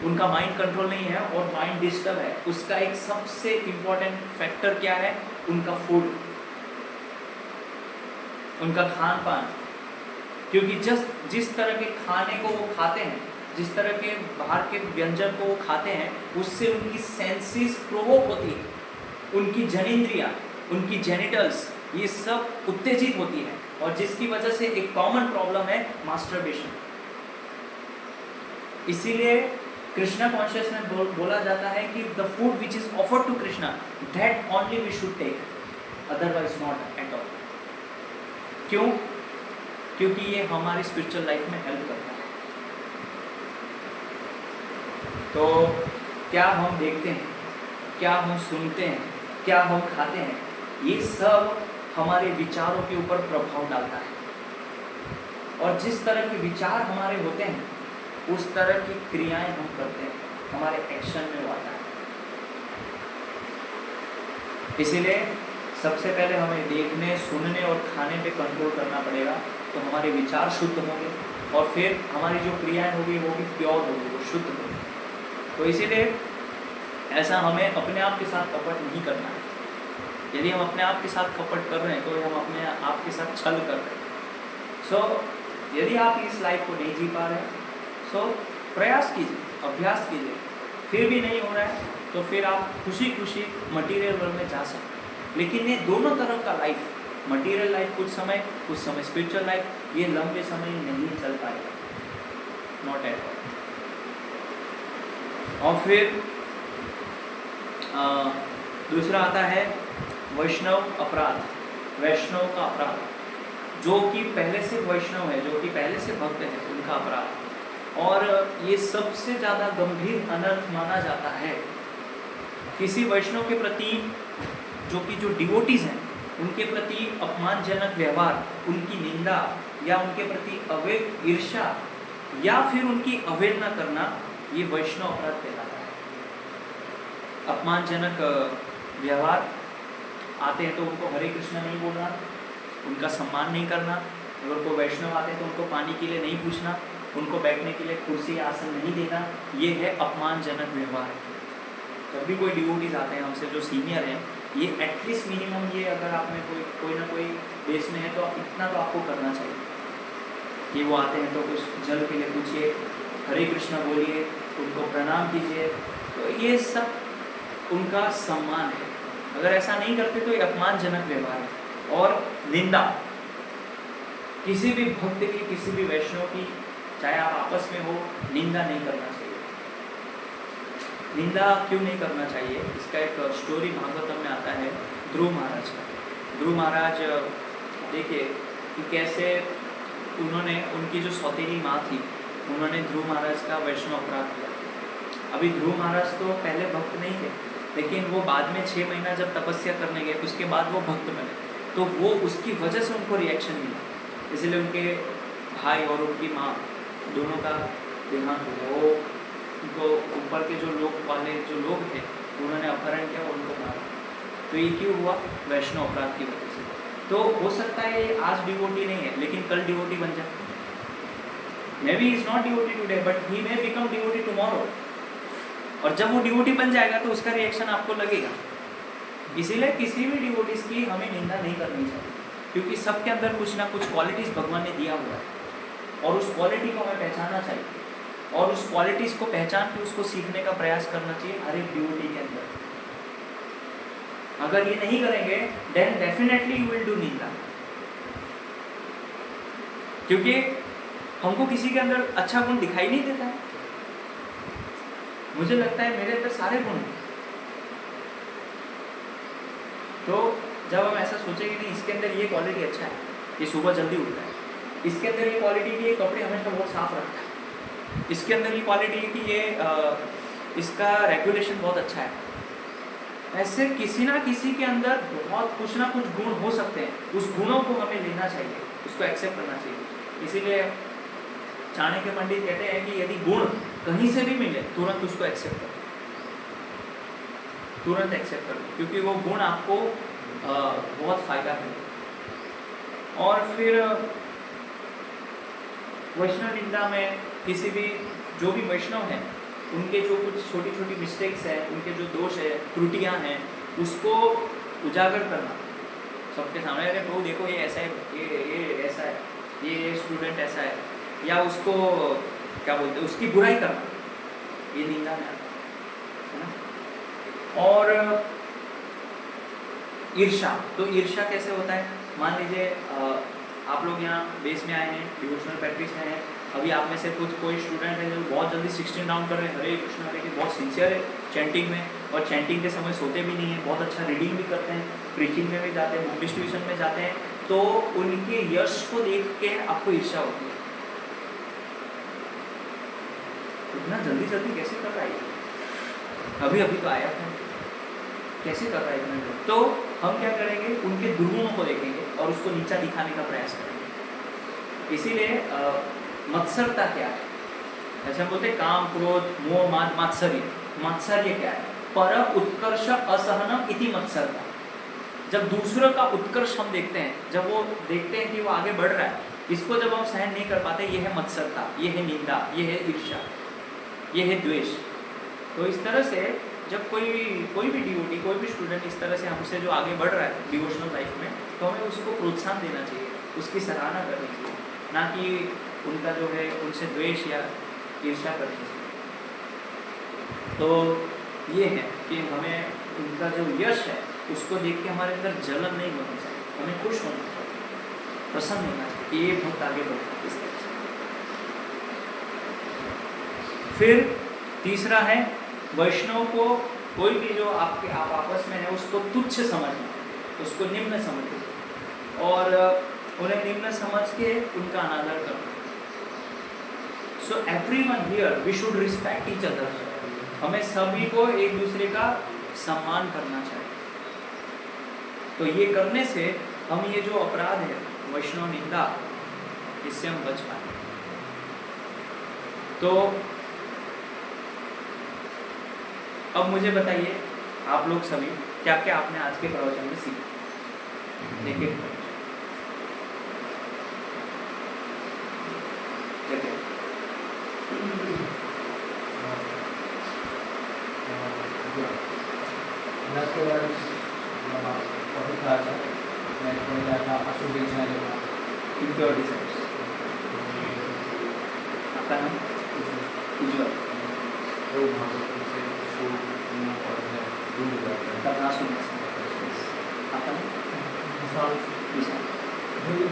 A: उनका माइंड कंट्रोल नहीं है और माइंड डिस्टर्ब है। उसका एक सबसे इम्पोर्टेंट फैक्टर क्या है? उनका फूड, उनका खान पान। क्योंकि जिस तरह के खाने को वो खाते हैं, जिस तरह के बाहर के व्यंजन को वो खाते हैं, उससे उनकी सेंसेस प्रोवोक होती है, उनकी जनेंद्रियां, उनकी जेनिटल्स, ये सब उत्तेजित होती है, और जिसकी वजह से एक कॉमन प्रॉब्लम है मास्टरबेशन। इसीलिए कृष्णा कॉन्शियस में बोला जाता है कि the food which is offered to Krishna, that only we should take. Otherwise not at all. क्यों? क्योंकि ये हमारी स्पिरिचुअल लाइफ में हेल्प करता है। तो क्या हम देखते हैं, क्या हम सुनते हैं, क्या हम खाते हैं, ये सब हमारे विचारों के ऊपर प्रभाव डालता है। और जिस तरह के विचार हमारे होते हैं उस तरह की क्रियाएं हम करते हैं, हमारे एक्शन में वो आता है। इसीलिए सबसे पहले हमें देखने, सुनने और खाने पे कंट्रोल करना पड़ेगा, तो हमारे विचार शुद्ध होंगे और फिर हमारी जो क्रियाएं होगी वो भी प्योर होगी, वो शुद्ध होगी। तो इसीलिए ऐसा हमें अपने आप के साथ कपट नहीं करना है। यदि हम अपने आप के साथ कपट कर रहे हैं तो हम अपने आप के साथ छल कर रहे हैं। सो यदि आप इस लाइफ को नहीं जी पा रहे हैं सो प्रयास कीजिए, अभ्यास कीजिए, फिर भी नहीं हो रहा है तो फिर आप खुशी खुशी मटीरियल वर्ल्ड में जा सकते हैं। लेकिन ये दोनों तरफ का लाइफ, मटीरियल लाइफ कुछ समय स्पिरिचुअल लाइफ, ये लंबे समय नहीं चल पाएगा, नॉट एट ऑल। और फिर दूसरा आता है वैष्णव अपराध, वैष्णव का अपराध, जो कि पहले से वैष्णव है, जो कि पहले से भक्त है, उनका अपराध। और ये सबसे ज़्यादा गंभीर अनर्थ माना जाता है। किसी वैष्णव के प्रति जो डिवोटीज हैं उनके प्रति अपमानजनक व्यवहार, उनकी निंदा या उनके प्रति अवैध ईर्ष्या या फिर उनकी अवहेलना करना, ये वैष्णव अपराध कहलाता है। अपमानजनक व्यवहार आते हैं तो उनको हरे कृष्ण नहीं बोलना, उनका सम्मान नहीं करना। अगर कोई वैष्णव आते हैं तो उनको पानी के लिए नहीं पूछना, उनको बैठने के लिए कुर्सी आसन नहीं देना, ये है अपमानजनक व्यवहार। जब भी कोई डिवोटीज आते हैं हमसे जो सीनियर हैं, ये एटलीस्ट मिनिमम ये अगर आप में कोई ना कोई देश में है तो इतना तो आपको करना चाहिए कि वो आते हैं तो कुछ जल के लिए पूछिए, हरे कृष्ण बोलिए, उनको प्रणाम कीजिए। तो ये सब उनका सम्मान है। अगर ऐसा नहीं करते तो ये अपमानजनक व्यवहार है। और निंदा, किसी भी भक्त की, किसी भी वैष्णव की, चाहे आप आपस में हो, निंदा नहीं करना चाहिए। निंदा क्यों नहीं करना चाहिए, इसका एक स्टोरी भागवतम में आता है ध्रुव महाराज का। ध्रुव महाराज देखिए कि कैसे उन्होंने, उनकी जो सौतेली माँ थी, उन्होंने ध्रुव महाराज का वैष्णव अपराध किया। अभी ध्रुव महाराज तो पहले भक्त नहीं थे, लेकिन वो बाद में 6 महीना जब तपस्या करने गए उसके बाद वो भक्त बने, तो वो उसकी वजह से उनको रिएक्शन मिला। इसलिए उनके भाई और उनकी माँ दोनों का देहांत हुआ। वो उनको ऊपर के जो लोग थे उन्होंने अपहरण किया और उनको मारा। तो ये क्यों हुआ? वैष्णव अपराध की वजह से। तो हो सकता है ये आज डिवोटी नहीं है लेकिन कल डिवोटी बन जाए। May be is not devotee today but he may become devotee tomorrow. और जब वो डिवोटी बन जाएगा तो उसका रिएक्शन आपको लगेगा। इसीलिए किसी भी डिवोटीज की हमें निंदा नहीं करनी चाहिए, क्योंकि सबके अंदर कुछ ना कुछ क्वालिटीज भगवान ने दिया हुआ है और उस क्वालिटी को हमें पहचानना चाहिए और उस क्वालिटीज को पहचान के उसको सीखने का प्रयास करना चाहिए हर एक डिवोटी के अंदर। अगर ये नहीं करेंगे then definitely you will do निंदा, क्योंकि हमको किसी के अंदर अच्छा गुण दिखाई नहीं देता है। मुझे लगता है मेरे अंदर सारे गुण हैं, तो जब हम ऐसा सोचेंगे नहीं इसके अंदर ये क्वालिटी अच्छा है, ये सुबह जल्दी उठता है, इसके अंदर ये क्वालिटी की ये कपड़े हमेशा बहुत साफ रखता है, इसके अंदर ये क्वालिटी है कि ये इसका रेगुलेशन बहुत अच्छा है। ऐसे किसी ना किसी के अंदर बहुत कुछ ना कुछ गुण हो सकते हैं, उस गुणों को हमें लेना चाहिए, उसको एक्सेप्ट करना चाहिए। इसीलिए चाणक्य पंडित कहते हैं कि यदि गुण कहीं से भी मिले तुरंत उसको एक्सेप्ट करो, तुरंत एक्सेप्ट करो, क्योंकि वो गुण आपको बहुत फायदा है। और फिर वैष्णव निंदा में किसी भी जो भी वैष्णव हैं उनके जो कुछ छोटी छोटी मिस्टेक्स हैं, उनके जो दोष है, त्रुटियां हैं, उसको उजागर करना सबके सामने। अरे प्रभु देखो ये ऐसा है, ये ऐसा है, ये स्टूडेंट ऐसा है, या उसको क्या बोलते हैं उसकी बुराई करना, ये निंदा में आता है ना। और ईर्ष्या, तो ईर्ष्या कैसे होता है? मान लीजिए आप लोग यहाँ बेस में आए हैं, डिवोशनल प्रैक्टिस में हैं, अभी आप में से कोई स्टूडेंट है जो बहुत जल्दी 16 राउंड कर रहे हैं, हरे कृष्ण हरे की बहुत सिंसियर है चैंटिंग में, और चैंटिंग के समय सोते भी नहीं हैं, बहुत अच्छा रीडिंग भी करते हैं, प्रीचिंग में भी जाते हैं, बुक डिस्ट्रीब्यूशन में जाते हैं, तो उनके यश को देख के आपको ईर्ष्या होती है। इतना जल्दी जल्दी कैसे कर रहा है, अभी अभी तो आया था, कैसे कर रहा है इतना जल्दी? तो हम क्या करेंगे, उनके दुर्गुणों को देखेंगे और उसको नीचा दिखाने का प्रयास करेंगे। इसीलिए मत्सरता क्या है? ऐसे हम बोलते हैं काम, क्रोध, मोह, मान, मात्सर्य। मात्सर्य क्या है? पर उत्कर्ष असहनम इति मत्सरता। जब दूसरों का उत्कर्ष हम देखते हैं, जब वो देखते हैं कि वो आगे बढ़ रहा है, इसको जब हम सहन नहीं कर पाते, ये है मत्सरता, ये है निंदा, ये है ईर्ष्या, ये है द्वेष। तो इस तरह से जब कोई भी डिवोटी, कोई भी स्टूडेंट इस तरह से हमसे जो आगे बढ़ रहा है डिवोशनल लाइफ में, तो हमें उसको प्रोत्साहन देना चाहिए, उसकी सराहना करनी चाहिए, ना कि उनका जो है उनसे द्वेष या ईर्ष्या करनी चाहिए। तो ये है कि हमें उनका जो यश है उसको देख के हमारे अंदर जलन नहीं होनी चाहिए, हमें खुश होना चाहिए, प्रसन्न होना चाहिए कि ये भक्त आगे बढ़ रहा है इस तरह से। फिर तीसरा है वैष्णव को कोई भी जो आप आपस में है उसको तुच्छ समझना, उसको निम्न समझना और उन्हें निम्न समझ के उनका अनादर करना। So everyone here we should respect each other. हमें सभी को एक दूसरे का सम्मान करना चाहिए। तो ये करने से हम ये जो अपराध है वैष्णव निंदा, इससे हम बच पाए। तो अब मुझे बताइए आप लोग सभी क्या क्या आपने आज के प्रवचन में सीखा? देखिए आपका नाम? उज्ज्वल।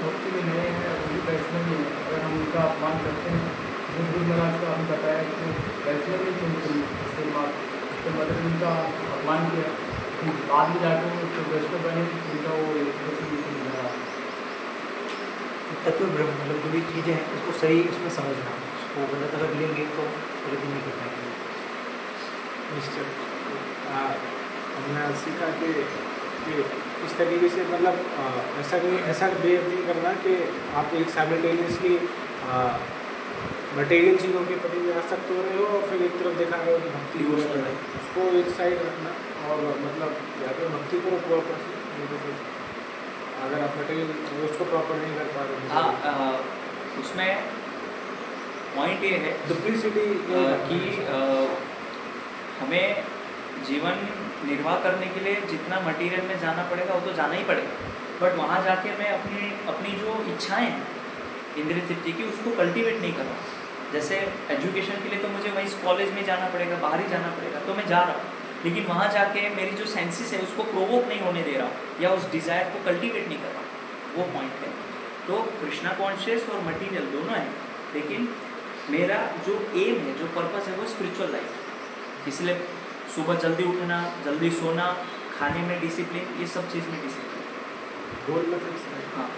B: भक्ति में नए हैं, वैष्णव में अगर हम उनका अपमान करते हैं, गुरु महाराज को हम बताया कि वैष्णव में उसके मतलब उनका अपमान किया, बाद में जाकर तो वैष्णव बने, उनका वो
C: तत्व ब्रह्म मतलब जो भी चीज़ें हैं उसको सही उसमें समझना, उसको गलत अगर लेंगे तो गलती नहीं कर पाएंगे।
D: निश्चय हमने सीखा कि इस तरीके से मतलब ऐसा बिहेव नहीं करना कि आप एक साइमल्टेनियसली मटेरियल चीज़ों के प्रति भी आसक्त हो रहे हो और फिर एक तरफ देखा रहे हो कि भक्ति हो रहा है, उसको एक साइड रखना और मतलब या तो भक्ति करो प्रॉपर, अगर आप मटेरियल उसको प्रॉपर नहीं कर पा रहे।
A: उसमें पॉइंट ये है
D: डुप्लिसिटी
A: कि हमें जीवन निर्वाह करने के लिए जितना मटेरियल में जाना पड़ेगा वो तो जाना ही पड़ेगा, बट वहाँ जाके मैं अपनी जो इच्छाएं हैं इंद्रिय तृप्ति की उसको कल्टीवेट नहीं कर रहा। जैसे एजुकेशन के लिए तो मुझे वहीं कॉलेज में जाना पड़ेगा, बाहर ही जाना पड़ेगा, तो मैं जा रहा हूँ, लेकिन वहाँ जाके मेरी जो सेंसेस है उसको प्रोवोक नहीं होने दे रहा हूँ या उस डिज़ायर को कल्टीवेट नहीं कर रहा हूँ, वो पॉइंट है। तो कृष्णा कॉन्शियस और मटीरियल दोनों है, लेकिन मेरा जो एम है, जो पर्पस है वो स्पिरिचुअल लाइफ। इसलिए सुबह जल्दी उठना, जल्दी सोना, खाने में डिसिप्लिन, ये सब चीज़ में डिसिप्लिन
D: गोल में फिक्स है।
A: हाँ,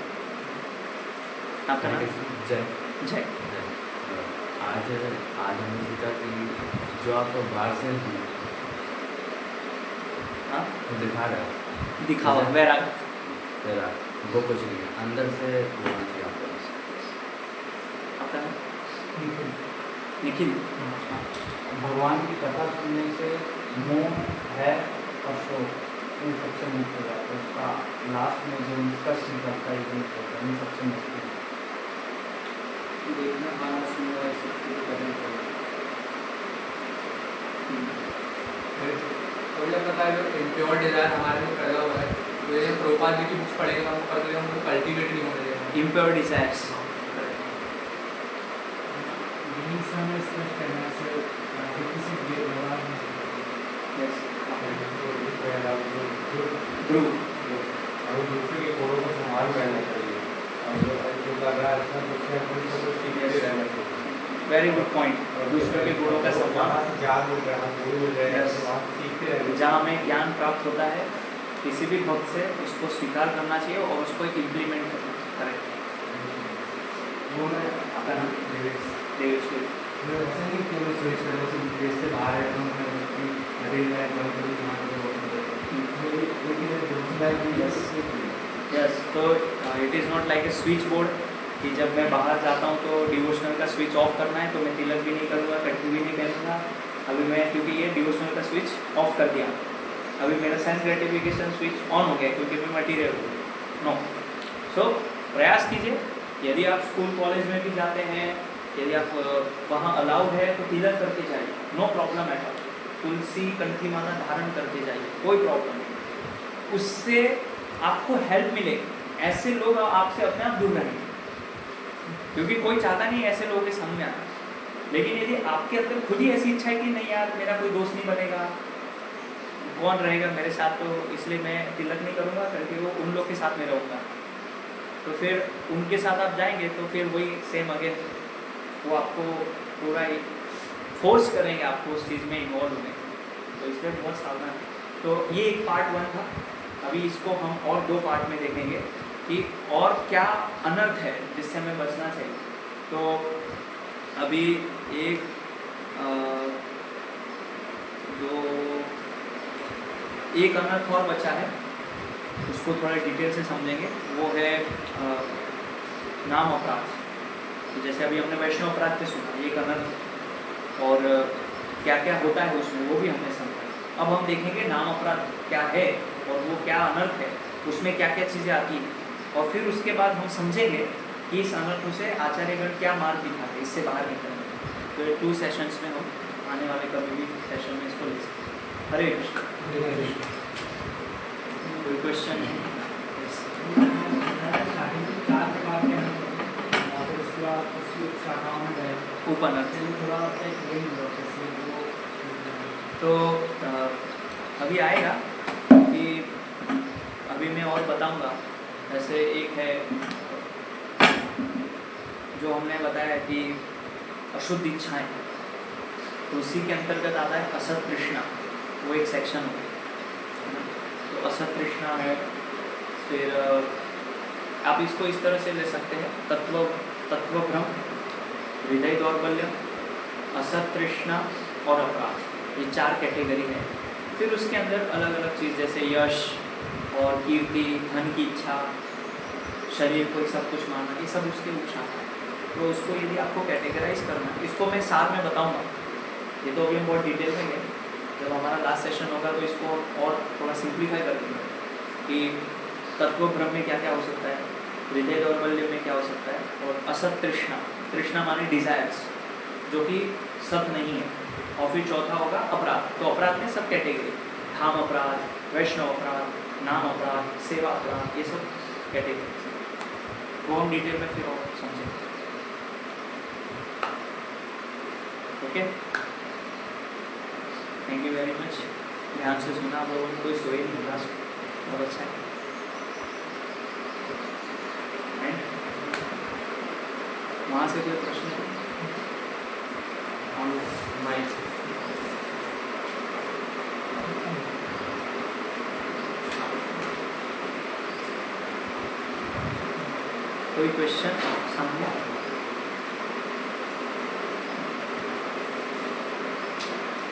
A: आपका नाम?
E: जय
A: जय।
E: आज हमने सीखा कि जो आप बाहर से
A: हाँ,
E: दिखा रहे हो,
A: दिखावा, वैराग,
E: तेरा वो कुछ नहीं है, अंदर से बोलना चाहिए आपको।
A: आपका नाम? निखिल।
B: भगवान की कथा सुनने से मोह है और शोक इन सबसे मुक्त हो जाता है। उसका लास्ट में जो निष्कर्ष निकलता है ये इन सबसे मुक्त है। देखना, खाना, सुनना, ये सब चीज़ करना चाहिए।
F: तो जब पता है जो इम्प्योर डिज़ायर हमारे में पैदा हुआ है, तो ये प्रभुपाद जी की बुक्स पढ़ेंगे तो हमको पता चलेगा हमको कल्टीवेट नहीं होने देगा
A: इम्प्योर डिजायर्स। ध्रुव
B: और दूसरे के घोड़ों को संभाल रहना चाहिए और जो कर रहा है उसमें कुछ सीनियर रहना चाहिए।
A: Very good point. दूसरों के गुणों का सम्मान, जहाँ हमें ज्ञान प्राप्त होता है किसी भी भक्त से उसको स्वीकार करना चाहिए और उसको एक इम्प्लीमेंट करना करेक्ट। आपका नाम? देवेश। यस, तो it is not like A switch board कि जब मैं बाहर जाता हूँ तो डिवोशनल का स्विच ऑफ करना है तो मैं तिलक भी नहीं करूँगा, कटरी भी नहीं पहनूंगा। अभी मैं क्योंकि ये डिवोशनल का स्विच ऑफ कर दिया, अभी मेरा सेंस ग्रेटिफिकेशन स्विच ऑन हो गया क्योंकि मैं मटीरियल हूँ। नो, सो प्रयास कीजिए। यदि आप स्कूल कॉलेज में भी जाते हैं, यदि आप वहाँ अलाउड है तो तिलक करके जाइए, नो प्रॉब्लम एट ऑल। तुलसी कंठी माला धारण करके जाइए, कोई प्रॉब्लम नहीं। उससे आपको हेल्प मिलेगी। ऐसे लोग आपसे अपने आप दूर रहेंगे क्योंकि कोई चाहता नहीं ऐसे लोगों के संग में आना। लेकिन यदि आपके अंदर खुद ही ऐसी इच्छा है कि नहीं यार मेरा कोई दोस्त नहीं बनेगा, कौन रहेगा मेरे साथ, तो इसलिए मैं तिलक नहीं करूँगा करके वो उन लोग के साथ में रहूँगा, तो फिर उनके साथ आप जाएंगे तो फिर वही सेम अगेन वो आपको पूरा ही फोर्स करेंगे आपको उस चीज़ में इन्वॉल्व होने। तो इसलिए बहुत सावधान। तो ये एक पार्ट 1 था। अभी इसको हम और 2 पार्ट में देखेंगे कि और क्या अनर्थ है जिससे हमें बचना चाहिए। तो अभी एक अनर्थ और बचा है, उसको थोड़ा डिटेल से समझेंगे। वो है नाम अपराध। तो जैसे अभी हमने वैष्णव अपराध पे सुना, एक अनर्थ और क्या क्या होता है उसमें वो भी हमने समझा। अब हम देखेंगे नाम अपराध क्या है और वो क्या अनर्थ है, उसमें क्या क्या चीज़ें आती हैं, और फिर उसके बाद हम समझेंगे कि इस अनर्थों से आचार्यगण क्या मार्ग दिखाते हैं इससे बाहर निकलने। तो ये 2 सेशंस में हम आने वाले कभी भी सेशन में इसको ले सकते हैं। हरे कृष्ण। कोई क्वेश्चन है? उपनर्थ तो अभी आएगा कि अभी मैं और बताऊंगा। जैसे एक है जो हमने बताया कि अशुद्ध इच्छाएं, तो उसी के अंतर्गत आता है असत तृष्णा, वो एक सेक्शन हो गया। तो असत तृष्णा है। फिर आप इसको इस तरह से ले सकते हैं, तत्वभ्रम, हृदय दौर्बल्य, असत तृष्णा और अपराध, ये 4 कैटेगरी है। फिर उसके अंदर अलग अलग चीज़ जैसे यश और कीर्ति, धन की इच्छा, शरीर को सब कुछ मानना, ये सब उसके नुकसान है। तो उसको यदि आपको कैटेगराइज करना, इसको मैं सार में बताऊंगा। ये तो अभी हम बहुत डिटेल में गए, जब हमारा लास्ट सेशन होगा तो इसको और थोड़ा सिंप्लीफाई कर देंगे कि तत्वभ्रम में क्या क्या हो सकता है, हृदय दौर्बल्य में क्या हो सकता है, और असत तृष्णा, तृष्णा माने डिज़ायर्स जो कि सत नहीं है। और फिर चौथा होगा अपराध। तो अपराध में सब कैटेगरी, धाम अपराध, वैष्णव अपराध, नाम अपराध, सेवा अपराध, ये सब कैटेगरी वो हम डिटेल में फिर और समझेंगे। Okay, thank you very much. ध्यान से सुना आप लोगों ने, कोई सोए नहीं होगा, बहुत अच्छा है। वहाँ से कोई प्रश्न है? माइक कोई क्वेश्चन सामने?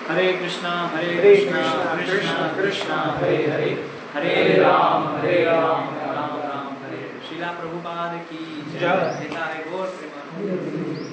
A: हरे कृष्णा कृष्णा कृष्णा हरे हरे, हरे राम राम राम हरे। श्रीला प्रभुपाद की जय। गौर प्रेम।